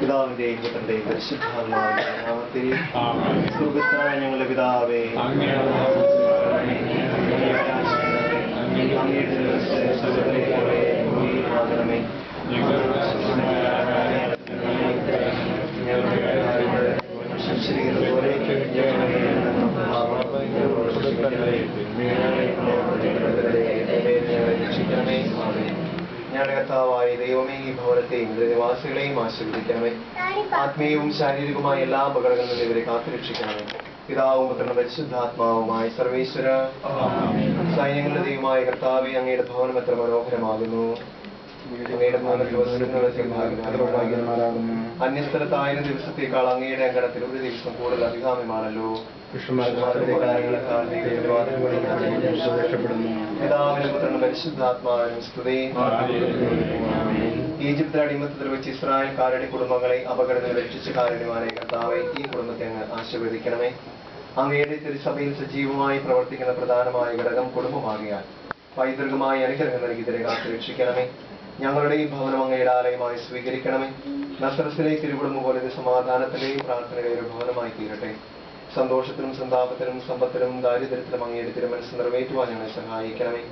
പിതാവിന്റെയും പുത്രന്റെയും പരിശുദ്ധാത്മാവിന്റെ നാമത്തിൽ സ്വർഗ്ഗസ്ഥനായ ഞങ്ങളുടെ പിതാവേ, ഞങ്ങളുടെ കർത്താവായ ദൈവമേ, ഈ ഭവനത്തെയും നിവാസികളെയും ആശീർവദിക്കണമേ. ആത്മീയവും ശാരീരികവുമായ എല്ലാ അപകടങ്ങളിൽ നിന്ന് ഇവരെ കാത്തുരക്ഷിക്കണമേ. പിതാവും പുത്രനും പരിശുദ്ധാത്മാവുമായ സർവേശ്വര, സൈന്യങ്ങളുടെ ദൈവമായ കർത്താവേ, അങ്ങയുടെ ഭവനം എത്ര മനോഹരമാകുന്നു. അങ്ങയുടെ അന്യസ്ഥലത്തായിരം ദിവസത്തേക്കാൾ അങ്ങയുടെ അങ്കണത്തിൽ ഒരു ദിവസം കൂടുതൽ അഭികാമ്യമാണല്ലോ. പിതാവിനും പുത്രനും പരിശുദ്ധാത്മാവിനും സ്തുതി. ഈജിപ്തിലെ അടിമത്തത്തിൽ വെച്ച് ഇസ്രായേൽക്കാരുടെ കുടുംബങ്ങളെ അപകടത്തിൽ രക്ഷിച്ച കാരുണ്യവാനായ കർത്താവേ, ഈ കുടുംബത്തെ അങ്ങ് ആശീർവദിക്കണമേ. അങ്ങയുടെ തിരുസഭയിൽ സജീവമായി പ്രവർത്തിക്കുന്ന പ്രധാനമായ ഘടകം കുടുംബമാകിയാൽ പൈതൃകമായ അനുഗ്രഹം നൽകി ഇതിനെ കാത്തുരക്ഷിക്കണമേ. ഞങ്ങളുടെ ഈ ഭവനം അങ്ങയുടെ ആലയമായി സ്വീകരിക്കണമേ. നസ്രത്തിലെ തിരുകുടുംബം പോലെ സമാധാനത്തിന്റെയും പ്രാർത്ഥനയുടെ ഒരു ഭവനമായി തീരട്ടെ. സന്തോഷത്തിലും സന്താപത്തിലും സമ്പത്തിലും ദാരിദ്ര്യത്തിലും അങ്ങയുടെ തിരുമനസ് നിറവേറ്റുവാൻ ഞങ്ങളെ സഹായിക്കണമേ.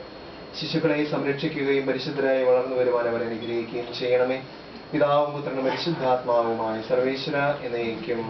ശിശുക്കളെ സംരക്ഷിക്കുകയും പരിശുദ്ധരായി വളർന്നു വരുവാൻ അവരെ അനുഗ്രഹിക്കുകയും ചെയ്യണമേ. പിതാവും പുത്രനും പരിശുദ്ധാത്മാവുമായി സർവേശ്വര എന്നേക്കും.